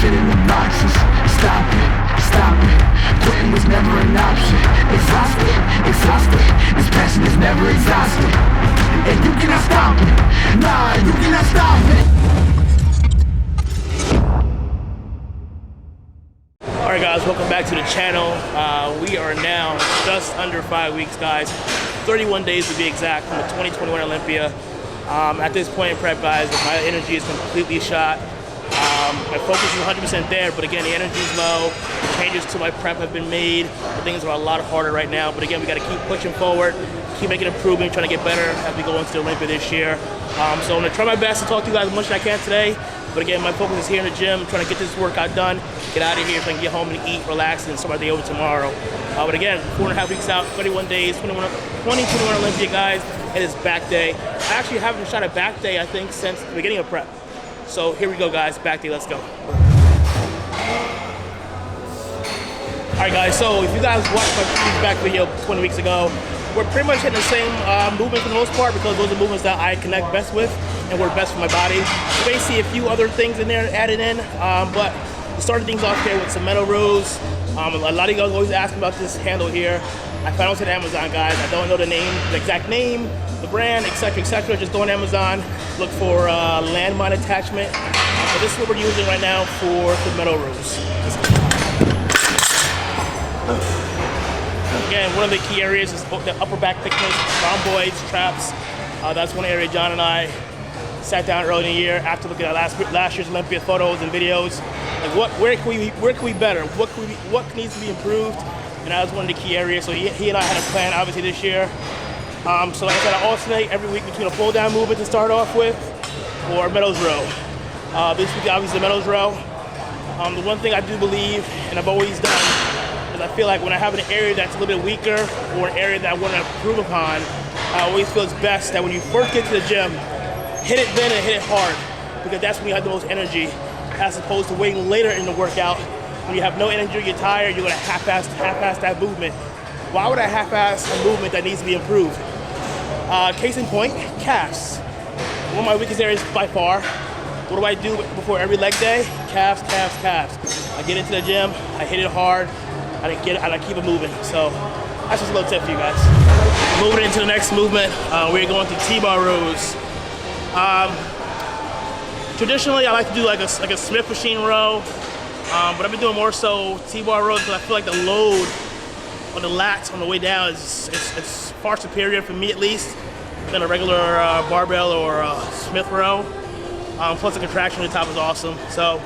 bullshit and obnoxious. Stop it, stop it. Quitting was never an option. Exhausted, exhausted. This passion is never exhausted. And you cannot stop it. Nah, you cannot stop it. Alright guys, welcome back to the channel. We are now just under 5 weeks, guys. 31 days to be exact from the 2021 Olympia. At this point in prep, guys, my energy is completely shot. My focus is 100% there, but again, the energy is low. The changes to my prep have been made. Things are a lot harder right now, but again, we got to keep pushing forward, keep making improvement, trying to get better as we go into the Olympia this year. So I'm going to try my best to talk to you guys as much as I can today. But again, my focus is here in the gym, trying to get this workout done, get out of here so I can get home and eat, relax, and start my day over tomorrow. But again, 4.5 weeks out, 31 days, 2021 Olympia, guys. It is back day. I actually haven't shot a back day, I think, since the beginning of prep. So here we go, guys. Back day, let's go. All right, guys, so if you guys watched my previous back video 20 weeks ago, we're pretty much hitting the same movements for the most part because those are movements that I connect best with and work best for my body. You may see a few other things in there added in, but we started things off here with some metal rows. A lot of you guys always ask about this handle here. I found it on Amazon, guys. I don't know the name, the exact name, the brand, etc., etc. Just go on Amazon, look for landmine attachment. So this is what we're using right now for the metal rows. Again, one of the key areas is the upper back thickness, rhomboids, traps. That's one area John and I sat down early in the year after looking at last year's Olympia photos and videos. Like where can we better? What needs to be improved? And that was one of the key areas. So he and I had a plan, obviously, this year. So like I said, I alternate every week between a pull down movement to start off with or meadows row. This week, obviously, the meadows row. The one thing I do believe, and I've always done, is I feel like when I have an area that's a little bit weaker or an area that I want to improve upon, I always feel it's best that when you first get to the gym, hit it then and hit it hard, because that's when you have the most energy, as opposed to waiting later in the workout. When you have no energy, you're tired, you're gonna half-ass that movement. Why would I half-ass a movement that needs to be improved? Case in point, calves. One of my weakest areas by far. What do I do before every leg day? Calves, calves, calves. I get into the gym, I hit it hard, and I keep it moving. So that's just a little tip for you guys. Moving into the next movement, we're going to TBar rows. Traditionally, I like to do like a Smith machine row. But I've been doing more so TBar rows because I feel like the load on the lats on the way down is far superior for me, at least, than a regular barbell or Smith row. Plus the contraction on the top is awesome. So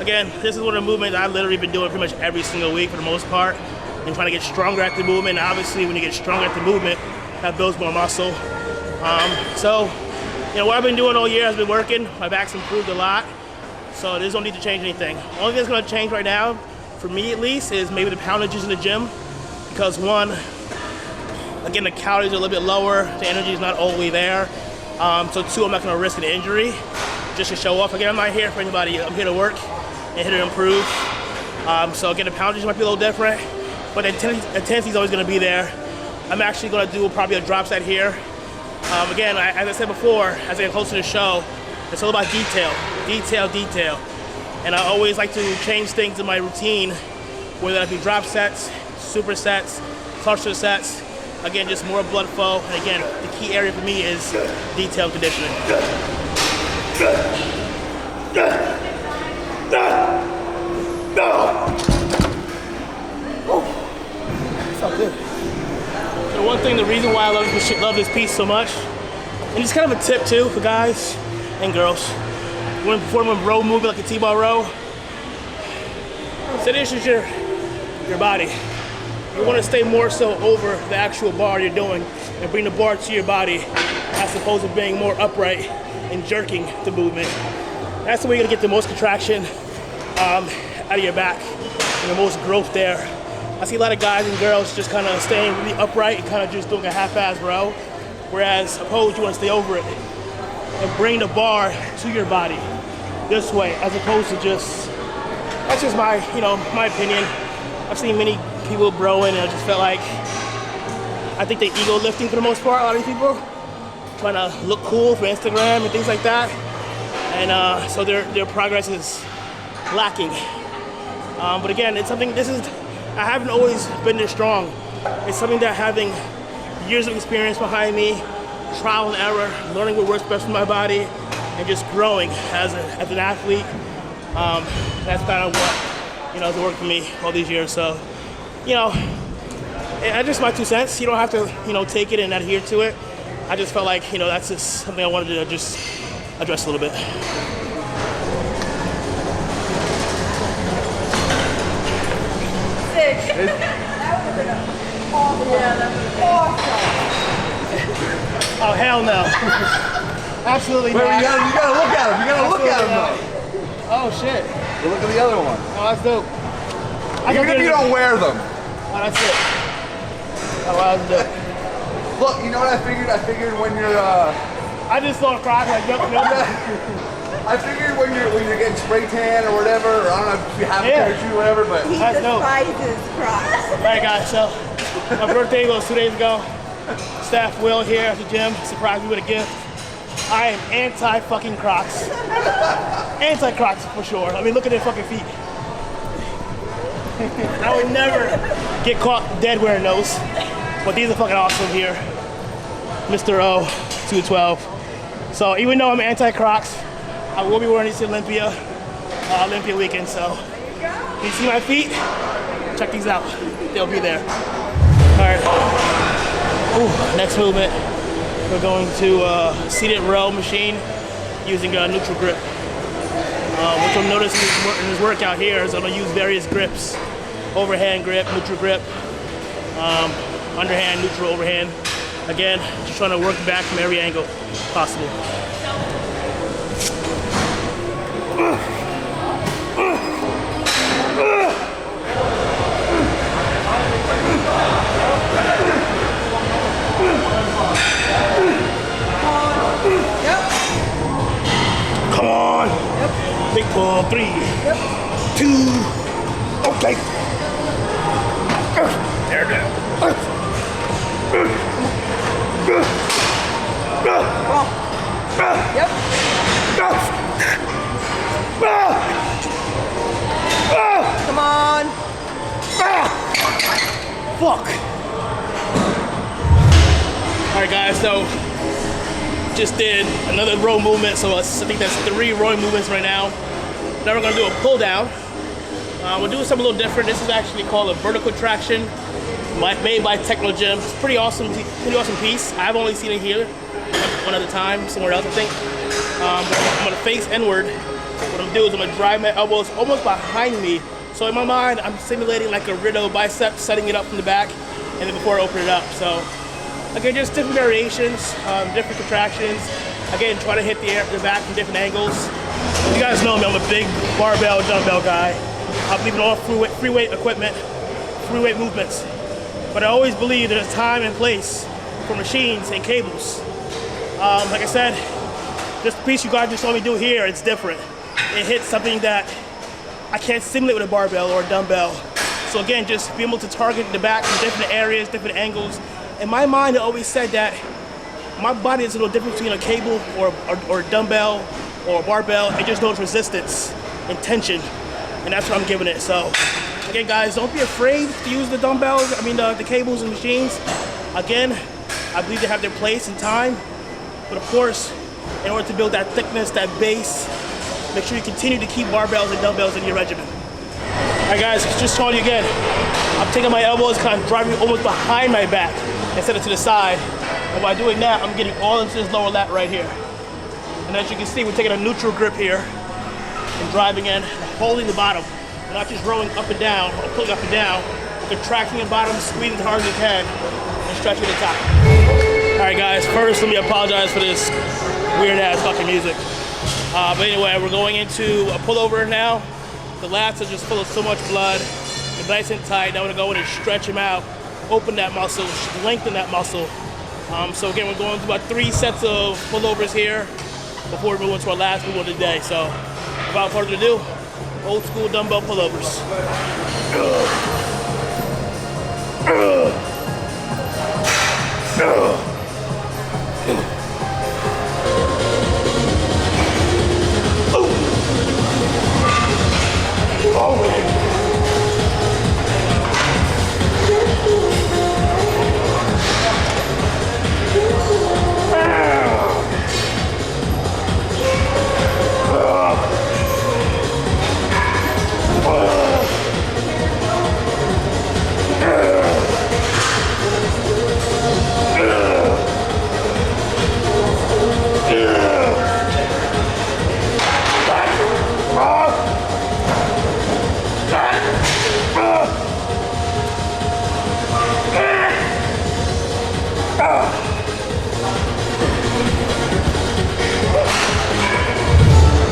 again, this is one of the movements I've literally been doing pretty much every single week for the most part, and trying to get stronger at the movement. And obviously, when you get stronger at the movement, that builds more muscle. So you know, what I've been doing all year has been working. My back's improved a lot. So this don't need to change anything. The only thing that's gonna change right now, for me at least, is maybe the poundages in the gym. Because one, again, the calories are a little bit lower, the energy is not all the way there. So two, I'm not gonna risk an injury just to show off. Again, I'm not here for anybody. I'm here to work and here to improve. So again, the poundages might be a little different, but the intensity is always gonna be there. I'm actually gonna do probably a drop set here. Again, as I said before, as I get closer to the show, it's all about detail, detail, detail. And I always like to change things in my routine, whether that be drop sets, supersets, cluster sets. Again, just more blood flow. And again, the key area for me is detailed conditioning. Felt good. So one thing, the reason why I love this piece so much, and it's kind of a tip too for guys and girls, when performing a row movement like a TBar row, so this is your body. You want to stay more so over the actual bar you're doing and bring the bar to your body as opposed to being more upright and jerking the movement. That's the way you're gonna get the most contraction out of your back and the most growth there. I see a lot of guys and girls just kind of staying really upright and kind of just doing a half-ass row, whereas opposed you want to stay over it and bring the bar to your body this way, as opposed to just, that's just my, my opinion. I've seen many people broing, and I just felt like, I think they ego lifting for the most part, a lot of these people, trying to look cool for Instagram and things like that. And so their progress is lacking. But again, it's something, I haven't always been this strong. It's something that having years of experience behind me, trial and error, learning what works best for my body, and just growing as an athlete, that's kind of what, has worked for me all these years. So, that's just my 2 cents. You don't have to, take it and adhere to it. I just felt like, that's just something I wanted to just address a little bit. Sick. That would have been awesome. Yeah, that would have been awesome. Oh, hell no. Absolutely not. You gotta look at him. You gotta look at him though. Oh, shit. Well, look at the other one. Oh, that's dope. Even if you don't wear them. Oh, that's it. Oh, wow, that's dope. Look, you know what I figured? I figured when you're I just saw a Croc like, nope. I figured when you're getting spray tan or whatever, or I don't know if you have a pair of shoes or whatever, but He despises Crocs. Alright guys, so my birthday was 2 days ago. Staff Will here at the gym surprised me with a gift. I am anti-fucking Crocs. Anti-Crocs for sure. I mean, look at their fucking feet. I would never get caught dead wearing those. But these are fucking awesome here. Mr. O, 212. So even though I'm anti-Crocs, I will be wearing these to Olympia weekend. So you see my feet? Check these out. They'll be there. All right. Ooh, next movement. We're going to seated row machine using a neutral grip. What you'll notice in this workout here is I'm gonna use various grips. Overhand grip, neutral grip, underhand, neutral, overhand. Again, just trying to work back from every angle possible. Come on. Big pull, 3, 2, okay. There it is. Come on. Fuck. All right, guys. So just did another row movement. So I think that's 3 rowing movements right now. Now we're gonna do a pull down. We're doing something a little different. This is actually called a vertical traction, made by Techno Gym. It's pretty awesome piece. I've only seen it here one other time, somewhere else I think. But I'm gonna face inward. What I'm gonna do is I'm gonna drive my elbows almost behind me. So in my mind, I'm simulating like a Rideau bicep, setting it up from the back, and then before I open it up. So again, just different variations, different contractions. Again, try to hit the back from different angles. You guys know me, I'm a big barbell, dumbbell guy. I believe in all free weight equipment, free weight movements. But I always believe there's a time and place for machines and cables. Like I said, this piece you guys just saw me do here, it's different. It hits something that I can't simulate with a barbell or a dumbbell. So again, just be able to target the back from different areas, different angles. In my mind, I always said that my body is a little different between a cable or a dumbbell or a barbell. It just knows resistance and tension. And that's what I'm giving it. So again, guys, don't be afraid to use the dumbbells, the cables and machines. Again, I believe they have their place and time. But of course, in order to build that thickness, that base, make sure you continue to keep barbells and dumbbells in your regimen. All right, guys, just showing you again. I'm taking my elbows, kind of driving almost behind my back instead of to the side. And by doing that, I'm getting all into this lower lat right here. And as you can see, we're taking a neutral grip here and driving in, holding the bottom. We're not just rowing up and down, or pulling up and down, contracting the bottom, squeezing as hard as you can, and stretching the top. All right, guys, first let me apologize for this weird ass fucking music. But anyway, we're going into a pullover now. The lats are just full of so much blood. They're nice and tight. Now we're gonna go in and stretch them out, open that muscle, lengthen that muscle. So again, we're going through about 3 sets of pullovers here before we move into our last move of the day. So without further ado, old school dumbbell pullovers.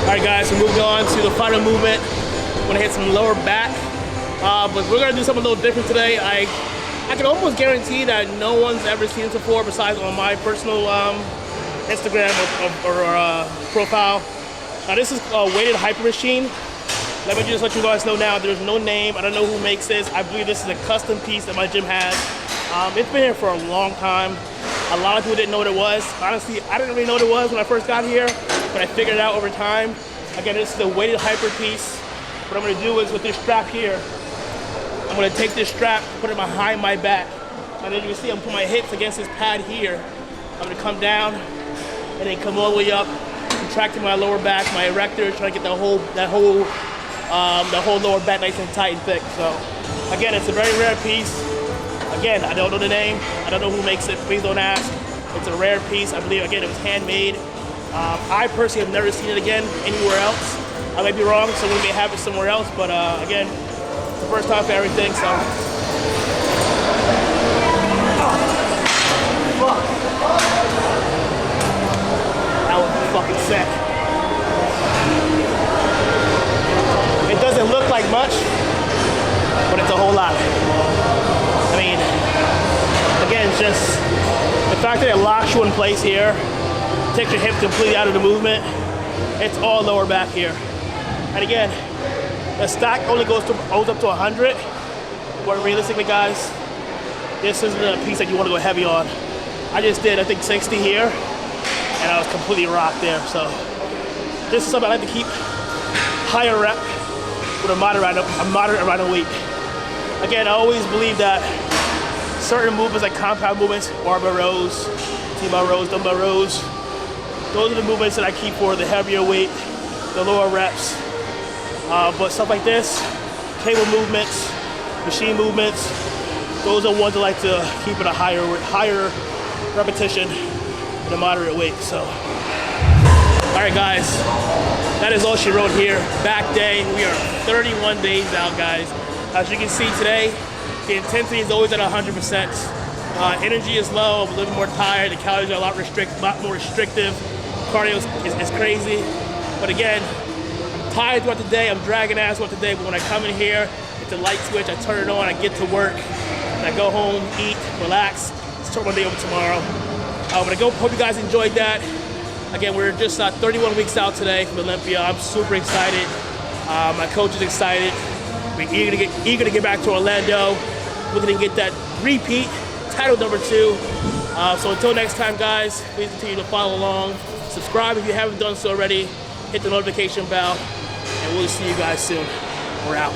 Alright guys, so moving on to the final movement. I'm gonna hit some lower back. But we're gonna do something a little different today. I can almost guarantee that no one's ever seen this before besides on my personal Instagram or profile. Now this is a weighted hyper machine. Let me just let you guys know now, there's no name. I don't know who makes this. I believe this is a custom piece that my gym has. It's been here for a long time. A lot of people didn't know what it was. Honestly, I didn't really know what it was when I first got here, but I figured it out over time. Again, this is a weighted Hyperpiece. What I'm gonna do is with this strap here, I'm gonna take this strap, put it behind my back. And then you can see I'm putting my hips against this pad here. I'm gonna come down and then come all the way up, contracting my lower back, my erector, trying to get the whole lower back nice and tight and thick. So again, it's a very rare piece. Again, I don't know the name. I don't know who makes it. Please don't ask. It's a rare piece. I believe, again, it was handmade. I personally have never seen it again anywhere else. I might be wrong. Someone may have it somewhere else. But again, it's the first time for everything. So. That was fucking sick. It doesn't look like much, but it's a whole lot. I mean, again, it's just the fact that it locks you in place here, takes your hips completely out of the movement. It's all lower back here. And again, the stack only goes up to 100, but realistically, guys, this isn't a piece that you want to go heavy on. I just did, I think, 60 here, and I was completely rocked there. So this is something I like to keep higher rep with a moderate amount of weight. Again, I always believe that certain movements like compound movements, barbell rows, TBar rows, dumbbell rows, those are the movements that I keep for the heavier weight, the lower reps. But stuff like this, cable movements, machine movements, those are ones I like to keep at a higher repetition and a moderate weight. So, all right, guys, that is all she wrote here. Back day, we are 31 days out, guys. As you can see today, the intensity is always at 100%. Energy is low, I'm a little more tired, the calories are a lot more restrictive. Cardio is crazy. But again, I'm tired throughout the day, I'm dragging ass throughout the day, but when I come in here, it's a light switch, I turn it on, I get to work, and I go home, eat, relax, start my day over tomorrow. But I hope you guys enjoyed that. Again, we're just 31 weeks out today from Olympia. I'm super excited. My coach is excited. We're eager to get back to Orlando. We're gonna get that repeat, title number 2. So until next time, guys, please continue to follow along. Subscribe if you haven't done so already. Hit the notification bell, and we'll see you guys soon. We're out.